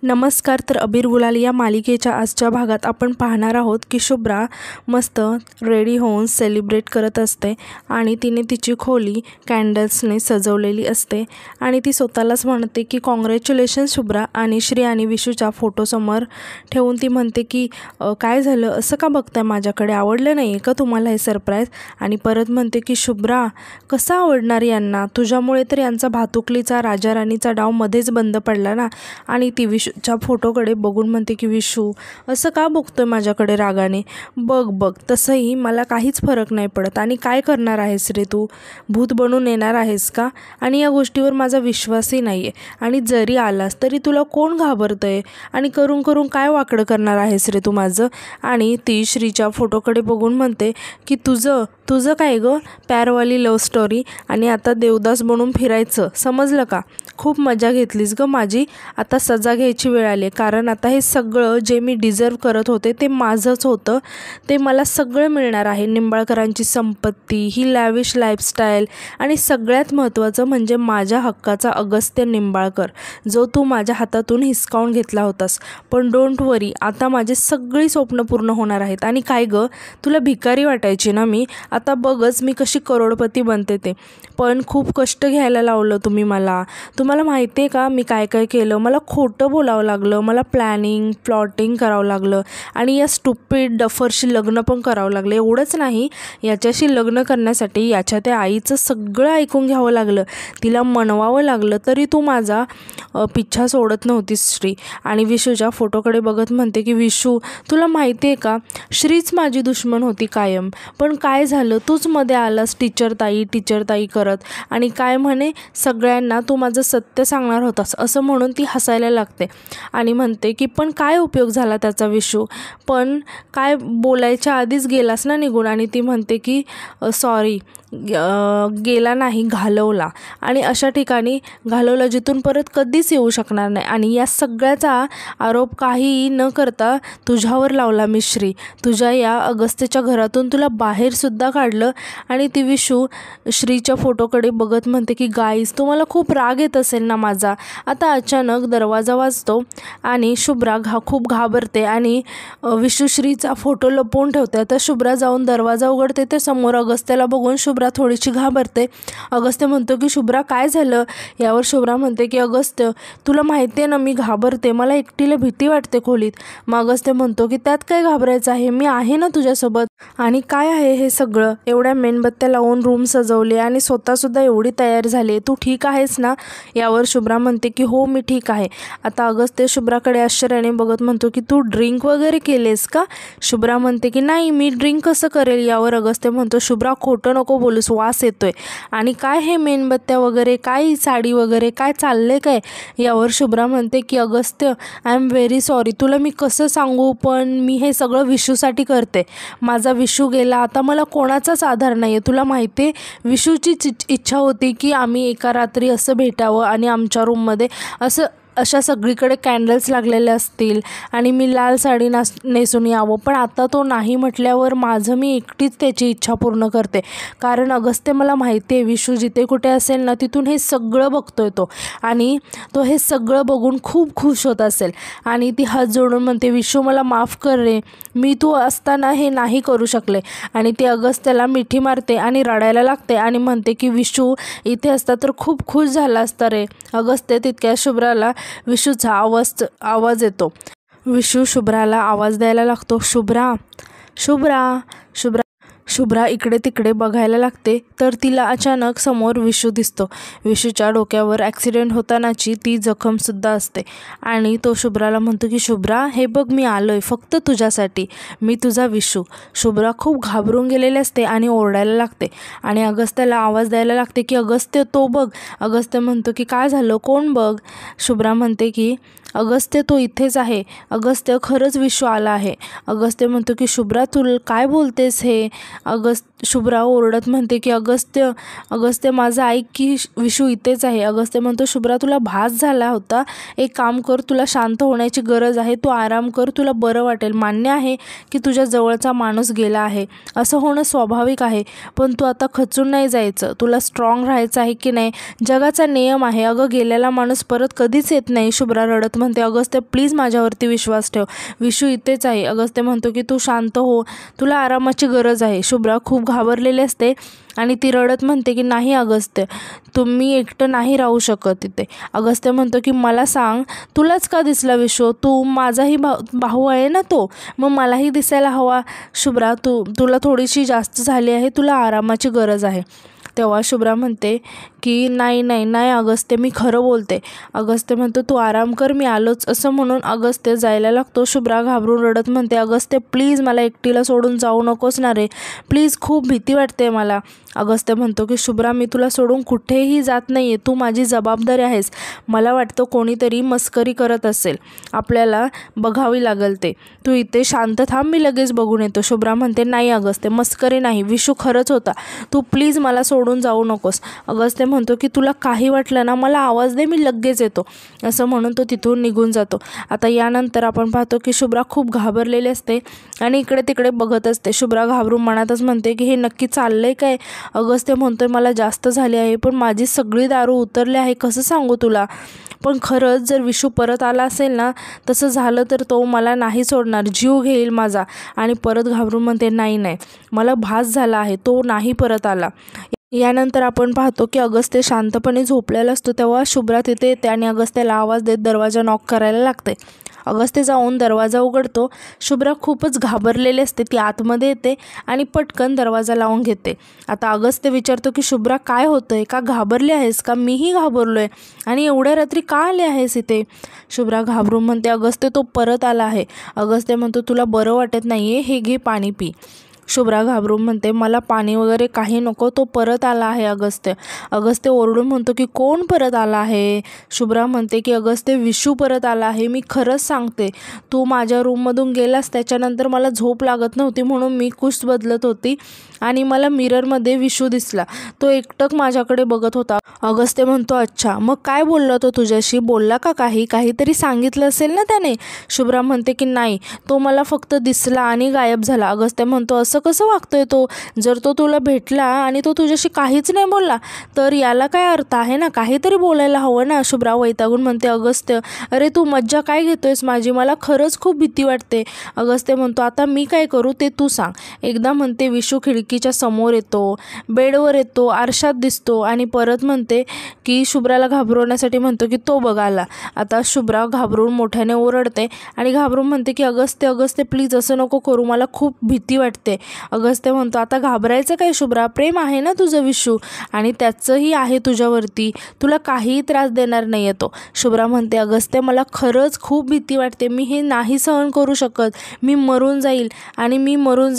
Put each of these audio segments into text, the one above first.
नमस्कार. तर अबीर गुलाल या मालिकेच्या आजच्या भागात आपण पाहणार आहोत की शुभ्रा मस्त रेडी होऊन सेलिब्रेट करत असते आणि तिने तिची खोली कॅन्डल्सने सजवलेली असते आणि ती स्वतःलाच म्हणते की कॉंग्रॅच्युलेशन्स शुभ्रा. आणि श्री आणि विशूच्या फोटोसमोर ठेवून ती म्हणते की काय झालं, असं का बघताय माझ्याकडे, आवडलं नाही आहे का तुम्हाला हे सरप्राईज. आणि परत म्हणते की शुभ्रा कसं आवडणार यांना, तुझ्यामुळे तर यांचा भातुकलीचा राजा राणीचा डाव मध्येच बंद पडला ना. आणि ती विशूच्या फोटोकडे बघून म्हणते की विशू असं का बघतोय माझ्याकडे रागाने, बघ बघ तसंही मला काहीच फरक नाही पडत. आणि काय करणार आहेस रे तू, भूत बनून येणार आहेस का. आणि या गोष्टीवर माझा विश्वासही नाही आहे. आणि जरी आलास तरी तुला कोण घाबरतंय, आणि करून करून काय वाकडं करणार आहेस रे तू माझं. आणि ती श्रीच्या फोटोकडे बघून म्हणते की तुझं काय गं, प्यारवाली लव्ह स्टोरी आणि आता देवदास बनून फिरायचं, समजलं का. खूप मजा घेतलीस गं माझी, आता सजा घ्यायची वेळ आली. कारण आता हे सगळं जे मी डिझर्व करत होते ते माझंच होतं, ते मला सगळं मिळणार आहे. निंबाळकरांची संपत्ती, ही लॅविश लाईफस्टाईल आणि सगळ्यात महत्त्वाचं म्हणजे माझ्या हक्काचा अगस्त्य निंबाळकर, जो तू माझ्या हातातून हिसकावून घेतला होतास. पण डोंट वरी, आता माझे सगळी स्वप्न पूर्ण होणार आहेत. आणि काय गं, तुला भिकारी वाटायची ना मी, आता बघच मी कशी करोडपती बनते ते. पण खूप कष्ट घ्यायला लावलं तुम्ही मला. तुम्हाला माहिती आहे का मी काय काय केलं, मला खोटं बोलावं लागलं, मला प्लॉटिंग करावं लागलं आणि या स्टुपिड डफरशी लग्न पण करावं लागलं. एवढंच नाही, याच्याशी लग्न करण्यासाठी याच्या त्या आईचं सगळं ऐकून घ्यावं लागलं, तिला मनवावं लागलं, तरी तू माझा पिच्छा सोडत नव्हतीस श्री. आणि विशूच्या फोटोकडे बघत म्हणते की विशू तुला माहिती आहे का, श्रीच माझी दुश्मन होती कायम, पण काय झालं, तूच मध्ये आलास टीचर ताई करत आणि काय म्हणे सगळ्यांना तू माझं सत्य सांगणार होतास असं म्हणून ती हसायला लागते. आणि म्हणते की पण काय उपयोग झाला त्याचा विशू, पण काय बोलायच्या आधीच गेलास ना निघून. आणि ती म्हणते की सॉरी, गेला नाही, घालवला. आणि अशा ठिकाणी घालवला जिथून परत कधीच येऊ शकणार नाही. आणि या सगळ्याचा आरोप काही न करता तुझ्यावर लावला मी श्री, तुझ्या या अगस्त्यच्या घरातून तुला बाहेरसुद्धा काढलं. आणि ती विशू श्रीच्या फोटोकडे बघत म्हणते की गाईज तुम्हाला खूप राग येत असेल ना माझा. आता अचानक दरवाजा वाजतो आणि शुभ्रा खूप घाबरते आणि विशू श्रीचा फोटो लपवून ठेवते. आता शुभ्रा जाऊन दरवाजा उघडते, ते समोर अगस्त्याला बघून शुभ्रा थोडीशी घाबरते. अगस्त्य म्हणतो की शुभ्रा काय झालं. यावर शुभ्रा म्हणते की अगस्त्य तुला माहिती आहे ना मी घाबरते, मला एकटीला भीती वाटते खोलीत. मग अगस्त्य म्हणतो की त्यात काय घाबरायचं आहे, मी आहे ना तुझ्यासोबत. आणि काय आहे हे सगळं, एवढ्या मेणबत्त्या लावून रूम सजवले आणि स्वतःसुद्धा एवढी तयार झाली, तू ठीक आहेस ना. यावर शुभ्रा म्हणते की हो मी ठीक आहे. आता अगस्त्य शुभ्राकडे आश्चर्याने बघत म्हणतो की तू ड्रिंक वगैरे केलेस का. शुभ्रा म्हणते की नाही, मी ड्रिंक कसं करेल. यावर अगस्त्य म्हणतो शुभ्रा खोटं नको बोलूस, वास येतोय. आणि काय हे मेणबत्त्या वगैरे, काय साडी वगैरे, काय चाललंय काय. यावर शुभ्रा म्हणते की Agastya I am very sorry, तुला मी कसं सांगू, पण मी हे सगळं विशूसाठी करते. माझा विशू गेला, आता मला कोणाचाच आधार नाही आहे. तुला माहिती आहे विशूचीच इच्छा होती की आम्ही एका रात्री असं भेटावं आणि आमच्या रूममध्ये अशा सगळीकडे कॅन्डल्स लागलेले असतील आणि मी लाल साडी नेसून यावं, पण आता तो नाही म्हटल्यावर माझं मी एकटीच त्याची इच्छा पूर्ण करते. कारण अगस्त्य मला माहिती आहे विशू जिथे कुठे असेल ना तिथून हे सगळं बघतोय तो, आणि तो हे सगळं बघून खूप खुश होत असेल. आणि ती हात जोडून म्हणते विशू मला माफ कर रे, मी तू असताना हे नाही करू शकले. आणि ती अगस्त्याला मिठी मारते आणि रडायला लागते आणि म्हणते की विशू इथे असता तर खूप खुश झाला असता रे. अगस्त्य तितक्या शुभ्राला विशूचा आवाज येतो. विशू शुभ्राला आवाज द्यायला लागतो, शुभ्रा शुभ्रा शुभ्रा. शुभ्रा इकडे तिकडे बघायला लागते तर तिला अचानक समोर विशू दिसतो. विशूच्या डोक्यावर ॲक्सिडेंट होतानाची ती जखमसुद्धा असते. आणि तो शुभ्राला म्हणतो की शुभ्रा हे बघ मी आलोय फक्त तुझ्यासाठी, मी तुझा विशू. शुभ्रा खूप घाबरून गेलेली असते आणि ओरडायला लागते आणि अगस्त्याला आवाज द्यायला लागते की अगस्त्य तो बघ. अगस्त्य म्हणतो की काय झालं, कोण बघ. शुभ्रा म्हणते की अगस्त्य तो इथेच आहे, अगस्त्य खरंच विशू आला आहे. अगस्त्य म्हणतो की शुभ्रा तू काय बोलतेस हे. शुभ्रा ओरडत म्हणते की अगस्त्य अगस्त्य माझं ऐक की विशू इथेच आहे. अगस्त्य म्हणतो शुभ्रा तुला भास झाला होता, एक काम कर, तुला शांत होण्याची गरज आहे, तू आराम कर, तुला बरं वाटेल. मान्य आहे की तुझ्या जवळचा माणूस गेला आहे, असं होणं स्वाभाविक आहे, पण तू आता खचून नाही जायचं, तुला स्ट्रॉंग राहायचं आहे की नाही, जगाचा नियम आहे. अगं गेलेला माणूस परत कधीच येत नाही. शुभ्रा रडत म्हणते अगस्त्य प्लीज माझ्यावरती विश्वास ठेव, विशू इथेच आहे. अगस्त्य म्हणतो की तू शांत हो, तुला आरामाची गरज आहे. शुभ्रा खूप घाबरलेली असते आणि ती रडत म्हणते की नाही अगस्त्य, तुम्ही एकटं नाही राहू शकत तिथे. अगस्त्य म्हणतो की मला सांग, तुलाच का दिसला विशू, तू माझाही भाऊ आहे ना तो, मग मलाही दिसायला हवा. शुभ्रा तुला थोडीशी जास्त झाली आहे, तुला आरामाची गरज आहे. तेव्हा शुभ्रा म्हणते की नाही नाही नाही अगस्त्य, मी खरं बोलते. अगस्त्य म्हणतो तू आराम कर, मी आलोच. असं म्हणून अगस्त्य जायला लागतो. शुभ्रा घाबरून रडत म्हणते अगस्त्य प्लीज मला एकटीला सोडून जाऊ नकोस ना रे, प्लीज खूप भीती वाटते मला. अगस्त्य म्हणतो की शुभ्रा मी तुला सोडून कुठेही जात नाही आहे, तू माझी जबाबदारी आहेस. मला वाटतं कोणीतरी मस्करी करत असेल, आपल्याला बघावी लागेल ते, तू इथे शांत थांब, मी लगेच बघून येतो. शुभ्रा म्हणते नाही अगस्त्य, मस्करी नाही, विशू खरंच होता, तू प्लीज मला सोडून जाऊ नकोस. अगस्त्य म्हणतो की तुला काही वाटलं ना मला आवाज दे, मी लगेच येतो. असं म्हणून तो तिथून निघून जातो. आता यानंतर आपण पाहतो की शुभ्रा खूप घाबरलेली असते आणि इकडे तिकडे बघत असते. शुभ्रा घाबरून मनातच म्हणते की हे नक्की चाललंय काय. अगस्त्य म्हणतोय मला जास्त झाली आहे, पण माझी सगळी दारू उतरली आहे, कसं सांगू तुला. पण खरंच जर विशू परत आला असेल ना, तसं झालं तर तो मला नाही सोडणार, जीव घेईल माझा. आणि परत घाबरून म्हणते नाही नाही, मला भास झाला आहे, तो नाही परत आला. यानंतर आपण पाहतो की अगस्त्य शांतपणे झोपलेला असतो. तेव्हा शुभ्रा तिथे येते आणि अगस्त्याला आवाज देत दरवाजा नॉक करायला लागते. अगस्त्य जाऊन दरवाजा उघडतो. शुभ्रा खूपच घाबरलेली असते, ती आतमध्ये येते आणि पटकन दरवाजा लावून घेते. आता अगस्त्य विचारतो की शुभ्रा काय होतंय, का घाबरली आहेस का, मीही घाबरलोय, आणि एवढ्या रात्री का आले आहेस इथे. शुभ्रा घाबरून म्हणते अगस्त्य तो परत आला आहे. अगस्त्य म्हणतो तुला बरं वाटत नाहीये, हे घे पाणी पी. शुभ्रा घाबरून म्हणते मला पाणी वगैरे काही नको, तो परत आला आहे अगस्त्य. अगस्त्य ओरडून म्हणतो की कोण परत आला आहे. शुभ्रा म्हणते की अगस्त्य विशू परत आला आहे, मी खरंच सांगते, तू माझ्या रूममधून गेलास त्याच्यानंतर मला झोप लागत नव्हती म्हणून मी कुश बदलत होती आणि मला मिररमध्ये विशू दिसला, तो एकटक माझ्याकडे बघत होता. अगस्त्य म्हणतो अच्छा, मग काय बोलला तो तुझ्याशी, बोलला का काहीतरी सांगितलं असेल ना त्याने. शुभ्रा म्हणते की नाही, तो मला फक्त दिसला आणि गायब झाला. अगस्त्य म्हणतो असं कसं वागतोय तो, जर तो तुला भेटला आणि तो तुझ्याशी काहीच नाही बोलला तर याला काय अर्थ आहे ना, काहीतरी बोलायला हवं ना. शुभ्रा वैतागून म्हणते अगस्त्य अरे तू मज्जा काय घेतोयस माझी, मला खरंच खूप भीती वाटते. अगस्त्य म्हणतो आता मी काय करू ते तू सांग. एकदा म्हणते विशू खिडकीच्या समोर येतो, बेडवर येतो, आरशात दिसतो आणि परत म्हणते की शुभ्राला घाबरवण्यासाठी म्हणतो की तो बघायला. आता शुभ्रा घाबरून मोठ्याने ओरडते आणि घाबरून म्हणते की अगस्त्य अगस्त्य प्लीज असं नको करू, मला खूप भीती वाटते. अगस्त्य म्हणतो आता घाबरायचं काय शुभ्रा, प्रेम आहे ना तुझं विशू आणि त्याचंही आहे तुझ्यावरती, तुला काहीही त्रास देणार नाही आहे तो. शुभ्रा म्हणते अगस्त्य मला खरंच खूप भीती वाटते, मी हे नाही सहन करू शकत, मी मरून जाईल आणि मी मरून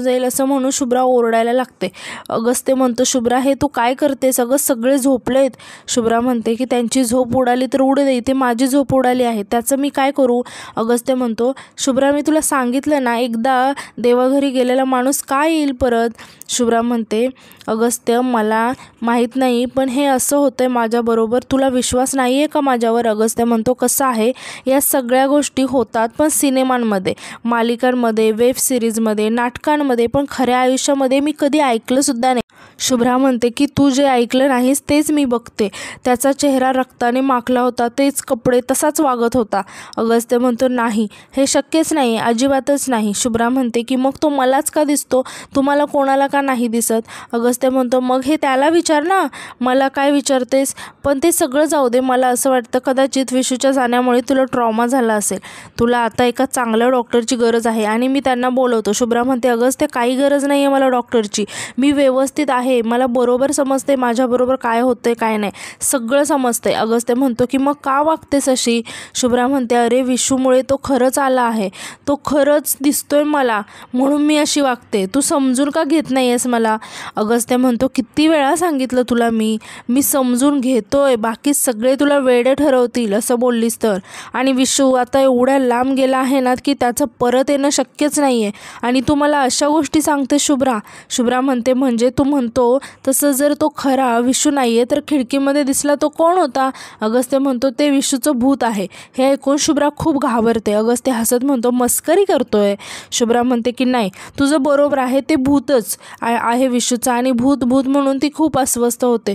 जाईल असं म्हणून शुभ्रा ओरडायला लागते. अगस्त्य म्हणतो शुभ्रा हे तू काय करतेस, अगं सगळे झोपलेत. शुभ्रा म्हणते की त्यांची झोप उडाली तर उडू दे, इथे माझी झोप उडाली आहे, त्याचं मी काय करू. अगस्त्य म्हणतो शुभ्रा मी तुला सांगितलं ना, एकदा देवाघरी गेलेला माणूस काय येईल परत. शुभ्रा म्हणते अगस्त्य मला माहीत नाही, पण हे असं होतंय माझ्याबरोबर, तुला विश्वास नाही आहे का माझ्यावर. अगस्त्य म्हणतो कसं आहे, या सगळ्या गोष्टी होतात पण सिनेमांमध्ये, मालिकांमध्ये, वेब सिरीजमध्ये, नाटकांमध्ये, पण खऱ्या आयुष्यामध्ये मी कधी ऐकलं सुद्धा नाही. शुभ्रा म्हणते की तू जे ऐकलं नाहीस तेच मी बघते, त्याचा चेहरा रक्ताने माखला होता, तेच कपडे, तसाच वागत होता. अगस्त्य म्हणतो नाही हे शक्यच नाही, अजिबातच नाही. शुभ्रा म्हणते की मग तो मलाच का दिसतो, तुम्हाला कोणाला का नाही दिसत. अगस्त्य म्हणतो मग हे त्याला विचार ना, मला काय विचारतेस. पण ते सगळं जाऊ दे, मला असं वाटतं कदाचित विशूच्या जाण्यामुळे तुला ट्रॉमा झाला असेल, तुला आता एका चांगल्या डॉक्टरची गरज आहे आणि मी त्यांना बोलवतो. शुभ्रा म्हणते अगस्त्य काही गरज नाही आहे मला डॉक्टरची, मी व्यवस्थित आहे, मला बरोबर समजते माझ्याबरोबर काय होतंय काय नाही, सगळं समजतंय. अगस्त्य म्हणतो की मग का वागतेस अशी. शुभ्रा म्हणते अरे विशूमुळे तो खरंच आला आहे, तो खरंच दिसतोय मला म्हणून मी अशी वागते, तू समजून का घेत नाही आहेस मला. अगस्त्य अगस्त्य म्हणतो, किती वेळा सांगितलं तुला मी समजून घेतोय, बाकी सगळे तुला वेडे ठरवतील असं बोललीस तर. आणि विशू आता एवढ्या लांब गेला आहे ना की त्याचं परत येणं शक्यच नाही आहे आणि तू मला अशा गोष्टी सांगते शुभ्रा. शुभ्रा म्हणते, म्हणजे तू म्हणतो तसं जर तो खरा विशू नाही आहे तर खिडकीमध्ये दिसला तो कोण होता? अगस्त्य म्हणतो, ते विशूचं भूत आहे. हे ऐकून शुभ्रा खूप घाबरते. अगस्त्य हसत म्हणतो, मस्करी करतोय. शुभ्रा म्हणते की नाही, तुझं बरोबर आहे, ते भूतच आहे विशूचा आणि भूत म्हणून ती खूप अस्वस्थ होते.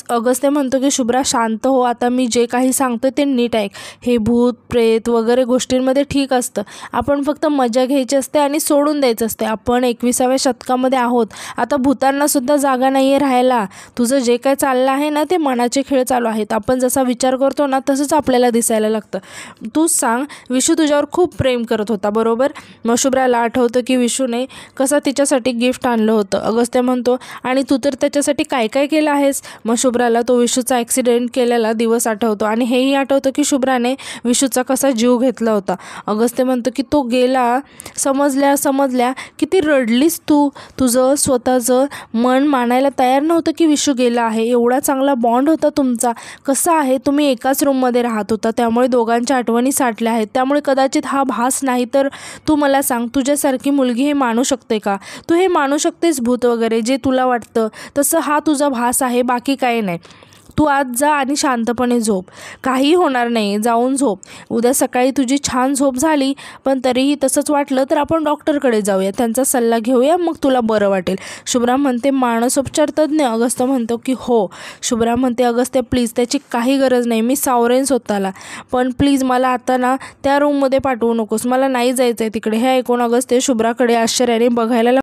अगस्त्य म्हणतो की शुभ्रा शांत हो, आता मी जे काही सांगतो ते नीट ऐक. हे भूत प्रेत वगैरे गोष्टींमध्ये ठीक असतं, आपण फक्त मजा घ्यायची असते आणि सोडून द्यायचं असते. आपण 21व्या शतकामध्ये आहोत, आता भूतांना सुद्धा जागा नाही आहे राहायला. तुझं जे काय चाललं आहे ना ते मनाचे खेळ चालू आहेत. आपण जसा विचार करतो ना तसंच आपल्याला दिसायला लागतं. तूच सांग, विशू तुझ्यावर खूप प्रेम करत होता बरोबर? मग शुभ्राला आठवतं की विशूने कसं तिच्यासाठी गिफ्ट आणलं होतं. अगस्त्य म्हणतो, आणि तू तर त्याच्यासाठी काय काय केलं आहेस? मग शुभ्राला तो विशूचा ॲक्सिडेंट केलेला दिवस आठवतो आणि हेही आठवतं की शुभ्राने विशूचा कसा जीव घेतला होता. अगस्त्य म्हणतो की तो गेला समजल्या किती रडलीस तू. तुझं स्वतःचं मन मानायला तयार नव्हतं की विशू गेला आहे. एवढा चांगला बॉन्ड होता तुमचा. कसं आहे, तुम्ही एकाच रूममध्ये राहत होता, त्यामुळे दोघांच्या आठवणी साठल्या आहेत. त्यामुळे कदाचित हा भास नाही तर तू मला सांग, तुझ्यासारखी मुलगी हे मानू शकते का? तू हे मानू शकतेस भूत वगैरे जे तुला वाटतं तसं हा तुझा भास आहे, बाकी काही नाही. तू आज जा आणि शांतपणे झोप, काही होणार नाही, जाऊन झोप. उद्या सकाळी तुझी छान झोप झाली पण तरीही तसंच वाटलं तर आपण डॉक्टरकडे जाऊया, त्यांचा सल्ला घेऊया, मग तुला बरं वाटेल. शुभ्रा म्हणते, मानसोपचार तज्ज्ञ? अगस्त्य म्हणतो की हो. शुभ्रा म्हणते, अगस्त्य प्लीज, त्याची काही गरज नाही, मी सावरेन स्वतःला, पण प्लीज मला आता ना त्या रूममध्ये पाठवू नकोस, मला नाही जायचं आहे तिकडे. हे ऐकून अगस्त्य शुभ्राकडे आश्चर्याने बघायला